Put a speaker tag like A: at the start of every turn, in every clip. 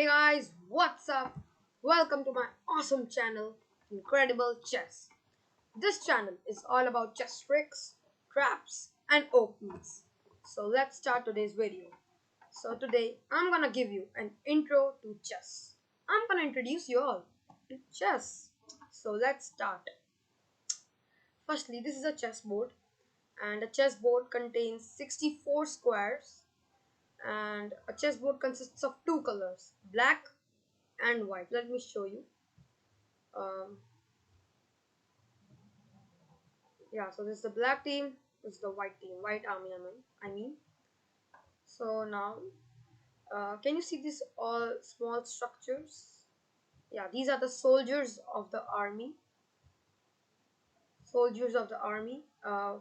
A: Hey guys, what's up? Welcome to my awesome channel, Incredible Chess. This channel is all about chess tricks, traps, and openings. So let's start today's video. So today I'm gonna give you an intro to chess. I'm gonna introduce you all to chess. So let's start. Firstly, this is a chessboard, and a chessboard contains 64 squares, and a chessboard consists of two colors, black and white. Let me show you. um, yeah, so this is the black team, this is the white team, white army, I mean. So now can you see these all small structures? Yeah, these are the soldiers of the army,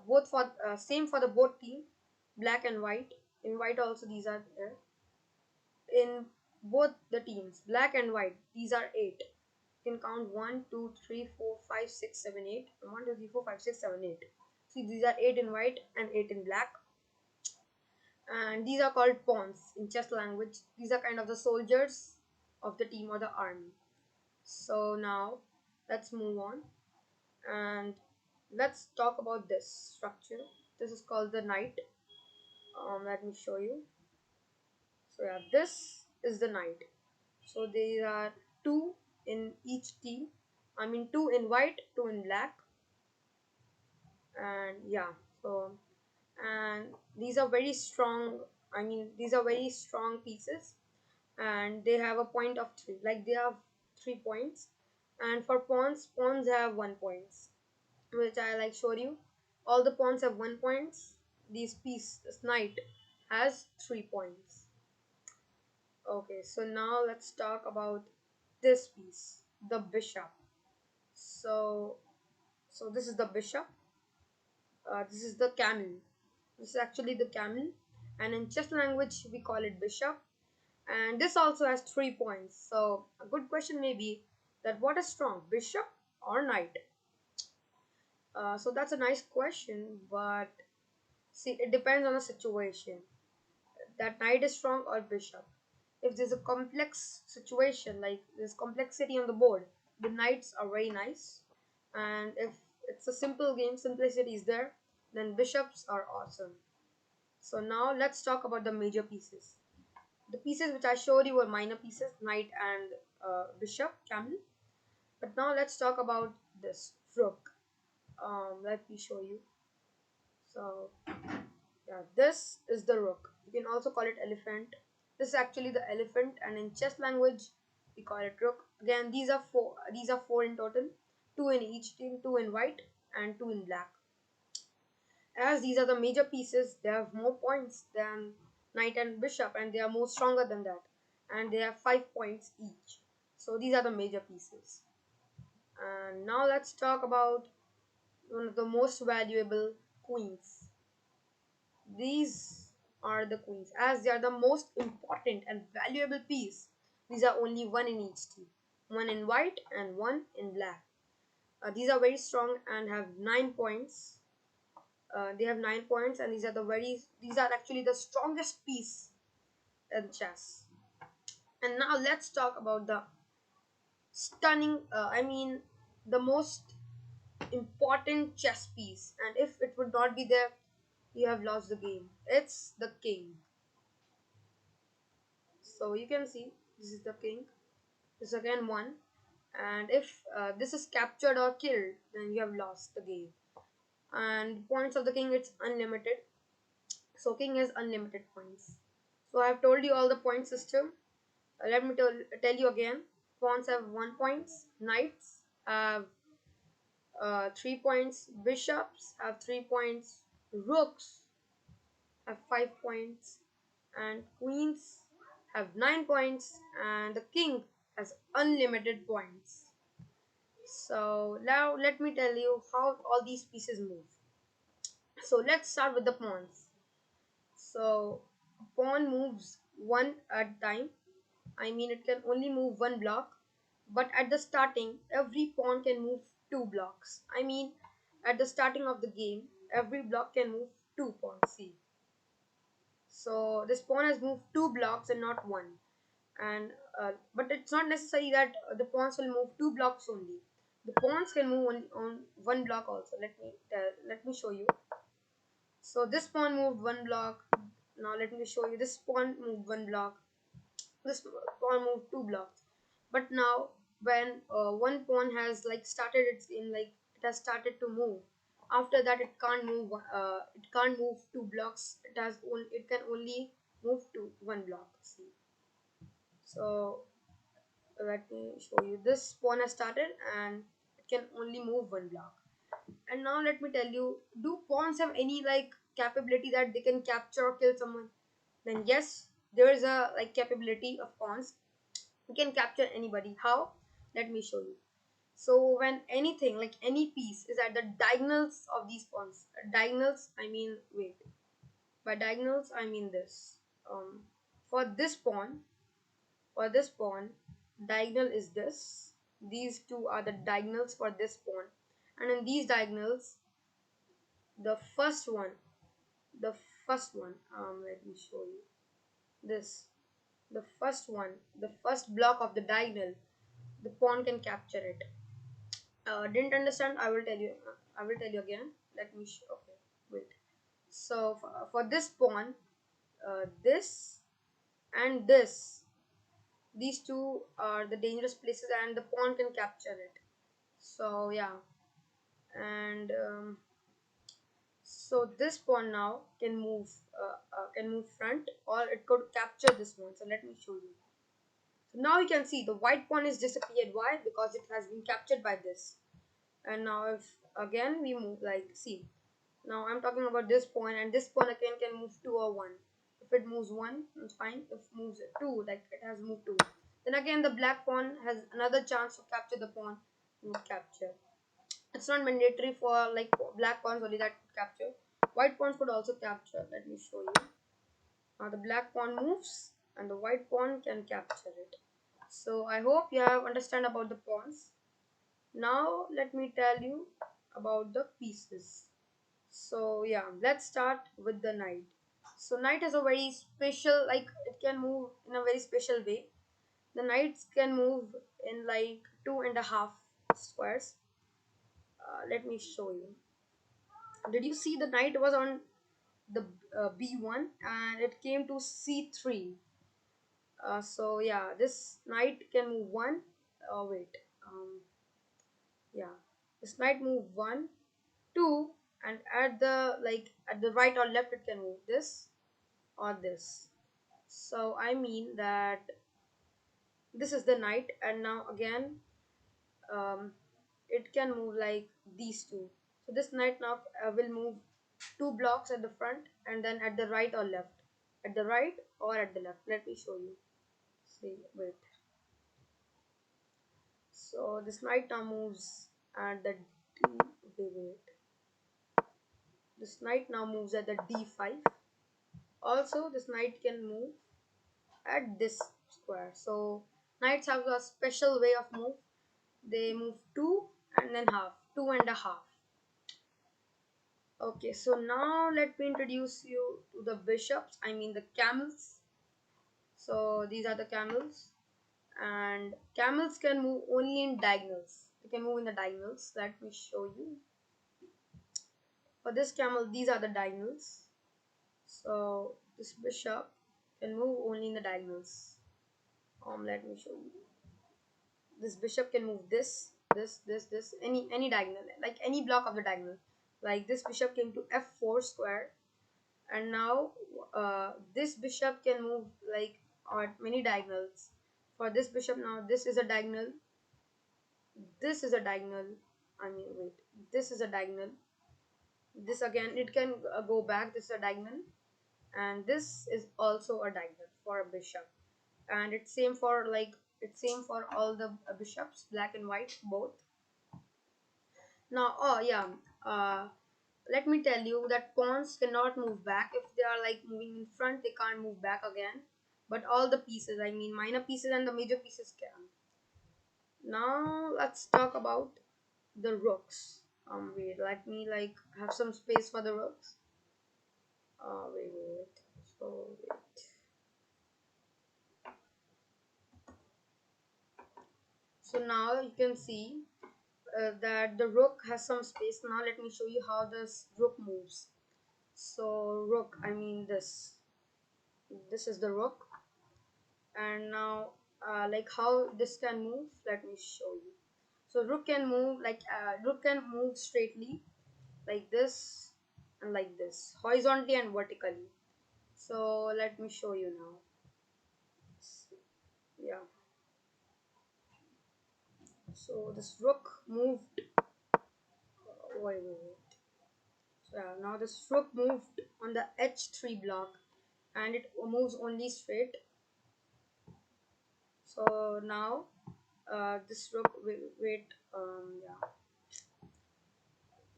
A: both for same for the both team, black and white. In white also these are there. In both the teams, black and white, these are eight. You can count 1 2 3 4 5 6 7 8. 1 2 3 4 5 6 7 8. See, these are 8 in white and 8 in black, and these are called pawns in chess language. These are kind of the soldiers of the team or the army. So now let's move on and let's talk about this structure. This is called the knight. Let me show you. So yeah, this is the knight. So there are two in each team. I mean, two in white, two in black, and yeah. So and these are very strong. I mean, these are very strong pieces, and they have a point of 3, like they have 3 points. And for pawns have 1 points, which I like showed you. All the pawns have 1 points. This knight has 3 points. Okay, so now let's talk about this piece, the bishop. So so this is the bishop. This is the camel. This is actually the camel, and in chess language we call it bishop. And this also has 3 points. So a good question may be that what is strong, bishop or knight? So that's a nice question, but see, it depends on the situation. That knight is strong or bishop. If there's a complex situation, like there's complexity on the board, the knights are very nice. And if it's a simple game, simplicity is there, then bishops are awesome. So now let's talk about the major pieces. The pieces which I showed you were minor pieces, knight and bishop, camel. But now let's talk about this rook. Let me show you. So yeah, this is the rook. You can also call it elephant. This is actually the elephant, and in chess language we call it rook. Again, these are four. These are four in total. Two in each team. Two in white and two in black. As these are the major pieces, they have more points than knight and bishop, and they are more stronger than that, and they have 5 points each. So these are the major pieces. And now let's talk about one of the most valuable, queens. These are the queens, as they are the most important and valuable piece. These are only one in each team, one in white and one in black. These are very strong and have 9 points. They have 9 points, and these are actually the strongest piece in chess. And now let's talk about the stunning, the most important chess piece. And if it would not be there, you have lost the game. It's the king. So you can see this is the king. This is again one. And if this is captured or killed, then you have lost the game. And points of the king, it's unlimited. So king has unlimited points. So I have told you all the point system. Let me tell you again. Pawns have 1 points. Knights have 3 points. Bishops have 3 points. Rooks have 5 points, and queens have 9 points, and the king has unlimited points. So now let me tell you how all these pieces move. So let's start with the pawns. So pawn moves one at a time. I mean, it can only move one block, but at the starting, every pawn can move 2 blocks. I mean, at the starting of the game, every block can move 2 pawns. See, so this pawn has moved 2 blocks and not one. and but it's not necessary that the pawns will move 2 blocks only. The pawns can move only on 1 block also. Let me show you. So this pawn moved 1 block. Now let me show you. This pawn moved 1 block. This pawn moved 2 blocks. But now when one pawn has like started its in like it has started to move. After that it can't move. It can't move 2 blocks. It can only move to 1 block. See. So let me show you. This pawn has started and it can only move 1 block. And now let me tell you, do pawns have any like capability that they can capture or kill someone? Then yes, there is a like capability of pawns. You can capture anybody. How? Let me show you. So when anything like any piece is at the diagonals of these pawns, diagonals I mean wait. By diagonals I mean this. Um, for this pawn, diagonal is this. These two are the diagonals for this pawn, and in these diagonals, the first one, the first one. Let me show you this. The first block of the diagonal, the pawn can capture it. Didn't understand? I will tell you. I will tell you again. Let me show. Okay, wait. So for this pawn, this and this, these two are the dangerous places, and the pawn can capture it. So yeah, and so this pawn now can move front, or it could capture this one. So let me show you. So now you can see the white pawn is disappeared. Why? Because it has been captured by this. And now if again we move, like, see, now I'm talking about this pawn, and this pawn again can move 2 or 1. If it moves 1, it's fine. If it moves 2, like it has moved 2, then again the black pawn has another chance to capture the pawn. Would capture. It's not mandatory for like black pawns only that capture. White pawns could also capture. Let me show you. Now the black pawn moves and the white pawn can capture it. So I hope you have understand about the pawns. Now let me tell you about the pieces. So yeah, let's start with the knight. So knight has a very special, like it can move in a very special way. The knights can move in like 2.5 squares. Let me show you. Did you see the knight was on the b1 and it came to c3? So yeah, this knight can move one. Oh wait, yeah, this knight move one, two, and at the right or left it can move this or this. So I mean that this is the knight, and now again um, it can move like these two. So this knight now will move 2 blocks at the front and then at the right or left, at the right or at the left. Let me show you. See, wait. So this knight now moves at the wait. This knight now moves at the d5. Also, this knight can move at this square. So knights have a special way of move. They move two and then half, 2.5. Okay, so now let me introduce you to the bishops. I mean the camels. So these are the camels, and camels can move only in diagonals. They can move in the diagonals. Let me show you. For this camel, these are the diagonals. So this bishop can move only in the diagonals. Let me show you. This bishop can move this, any diagonal, like any block of the diagonal. Like this bishop came to f4 square, and now this bishop can move like at many diagonals. For this bishop now, this is a diagonal. This is a diagonal. I mean, wait, this is a diagonal. This again, it can go back. This is a diagonal, and this is also a diagonal for a bishop. And it's same for all the bishops, black and white both. Now, oh yeah, uh, let me tell you that pawns cannot move back. If they are like moving in front, they can't move back again. But all the pieces, I mean minor pieces and the major pieces can. Now let's talk about the rooks. Wait, let me like have some space for the rooks. Wait. So wait. So now you can see that the rook has some space. Now let me show you how this rook moves. So rook, I mean this is the rook, and now like how this can move, let me show you. So rook can move like rook can move straightly like this and like this, horizontally and vertically. So let me show you now. Yeah, so this rook moved. Wait. So yeah, now this rook moved on the h3 block, and it moves only straight. So now this rook, wait, yeah,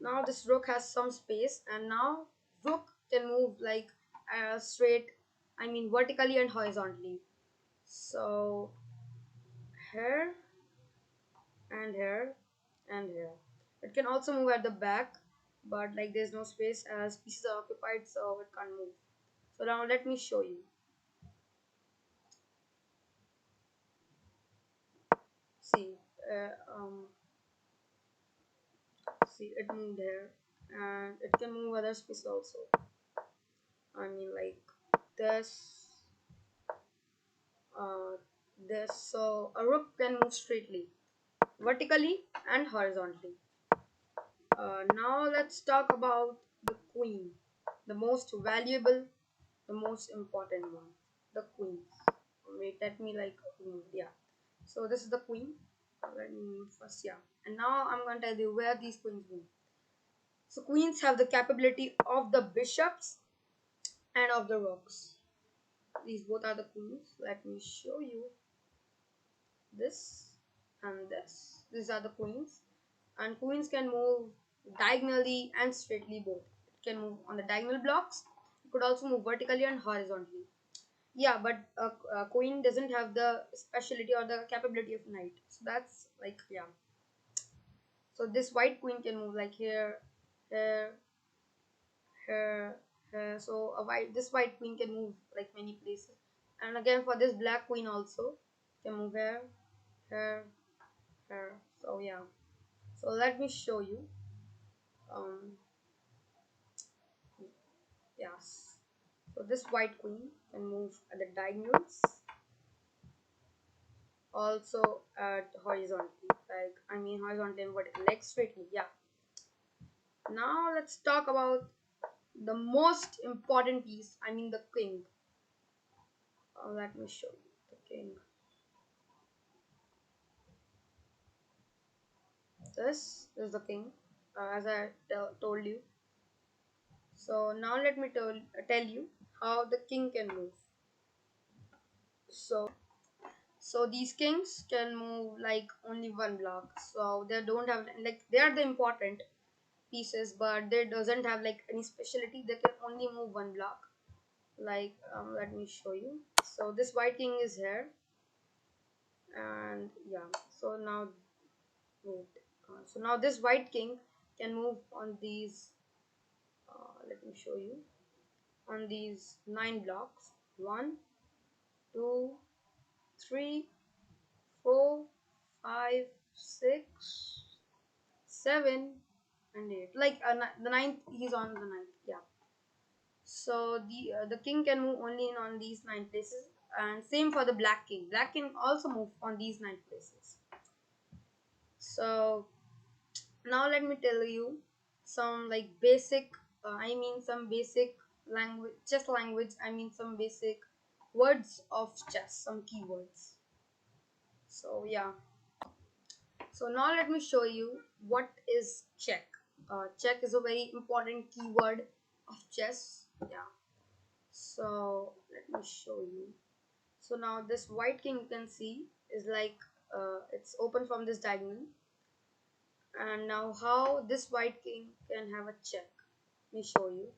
A: now this rook has some space, and now rook can move like straight, I mean vertically and horizontally. So here and here and here. It can also move at the back, but like there's no space as pieces are occupied, so it can't move. So now let me show you. See, uh, um, see, it moved here, and it can move other spaces also. I mean, like this, uh, this. So a rook can move straightly, vertically, and horizontally. Now let's talk about the queen, the most valuable, the most important one, the queen. Wait, let me like yeah. So this is the queen. Let me move first, yeah. And now I'm gonna tell you where these queens move. So queens have the capability of the bishops and of the rooks. These both are the queens. Let me show you this and this. These are the queens. And queens can move diagonally and straightly both. It can move on the diagonal blocks. It could also move vertically and horizontally. Yeah, but a queen doesn't have the specialty or the capability of knight. So that's like, yeah. So this white queen can move like here, here, here, here. So this white queen can move like many places. And again for this black queen also can move here, here, here. So yeah. So let me show you. Um, yes. So this white queen can move at the diagonals, also at horizontally. Like I mean horizontally and vertical, like straightly. Yeah. Now let's talk about the most important piece. I mean the king. Let me show you the king. This is the king, as I told you. So now let me tell you how the king can move. So these kings can move like only one block. So they don't have like they are the important pieces, but they doesn't have like any specialty. They can only move one block. Like let me show you. So this white king is here, and yeah. So now wait. So now this white king can move on these. Let me show you on these 9 blocks. One, two, three, 4, 5, 6, 7, and 8. Like the ninth, he's on the ninth. Yeah. So the king can move only in on these 9 places, and same for the black king. Black king also move on these 9 places. So now let me tell you some like basic. I mean some basic language, chess language. I mean some basic words of chess, some keywords. So yeah. So now let me show you what is check. Check is a very important keyword of chess. Yeah. So let me show you. So now this white king you can see is like it's open from this diagonal. And now how this white king can have a check. Let me show you.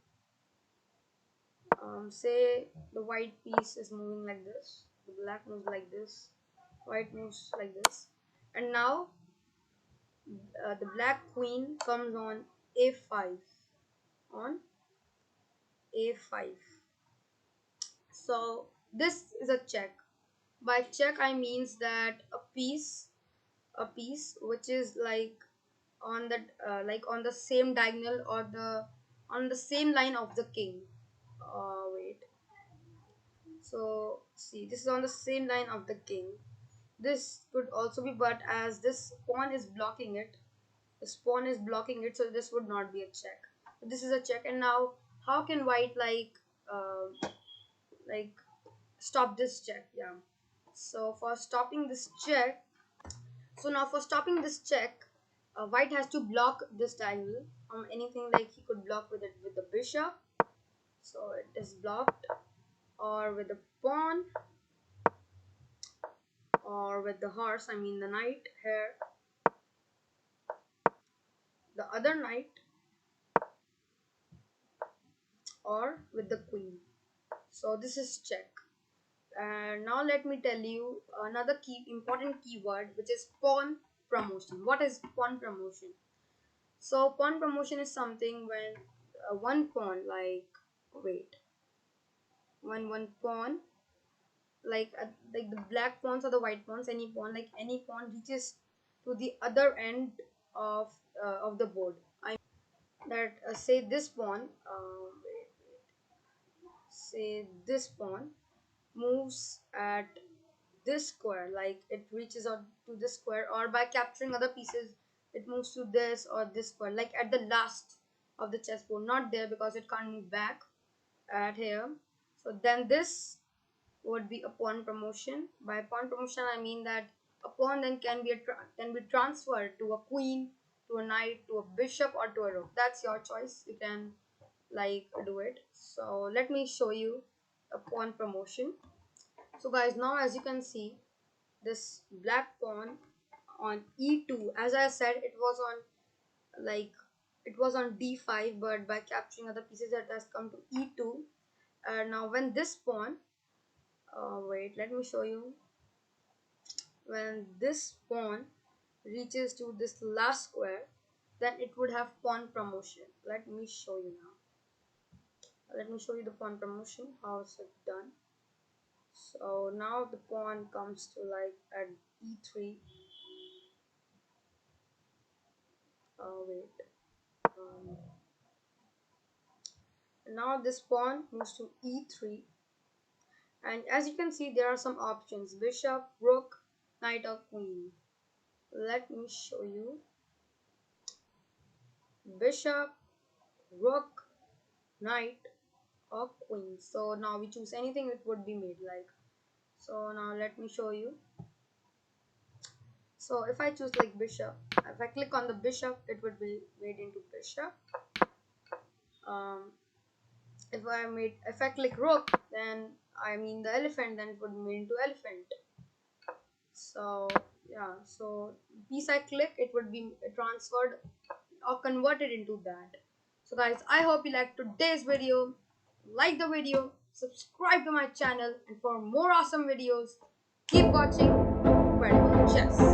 A: Say the white piece is moving like this. The black moves like this. White moves like this. And now the black queen comes on a5, on a5. So this is a check. By check I means that a piece a piece which is like on the on the same diagonal or the on the same line of the king. Wait, so see, this is on the same line of the king. This could also be, but as this pawn is blocking it, this pawn is blocking it, so this would not be a check. This is a check. And now how can white like stop this check? Yeah, so for stopping this check, so now for stopping this check, white has to block this diagonal from anything. Like he could block with it with the bishop, so it is blocked, or with the pawn, or with the horse, I mean the knight here, the other knight, or with the queen. So this is check. And now let me tell you another key important keyword, which is pawn promotion. What is pawn promotion? So pawn promotion is something when one pawn, wait, when one pawn, like the black pawns or the white pawns, any pawn reaches to the other end of the board. I that say this pawn, say this pawn moves at this square, like it reaches out to this square, or by capturing other pieces it moves to this or this square, like at the last of the chessboard, not there because it can't move back at here. So then this would be a pawn promotion. By pawn promotion I mean that a pawn then can be transferred to a queen, to a knight, to a bishop, or to a rook. That's your choice, you can like do it. So let me show you a pawn promotion. So guys, now as you can see, this black pawn on e2, as I said, it was on like it was on d5, but by capturing other pieces it has come to e2. Now when this pawn, wait, let me show you, when this pawn reaches to this last square, then it would have pawn promotion. Let me show you now. Let me show you the pawn promotion, how is it done. So now the pawn comes to like at e3. Wait, um, now this pawn moves to e3, and as you can see there are some options: bishop, rook, knight, or queen. Let me show you: bishop, rook, knight, or queen. So now we choose anything, it would be made like so. Now let me show you. So if I choose like bishop, if I click on the bishop, it would be made into bishop. um, if I click rook, then I mean the elephant, then it would be made into elephant. So yeah, so piece I click, it would be transferred or converted into that. So guys, I hope you liked today's video. Like the video, subscribe to my channel, and for more awesome videos, keep watching Incredible Chess.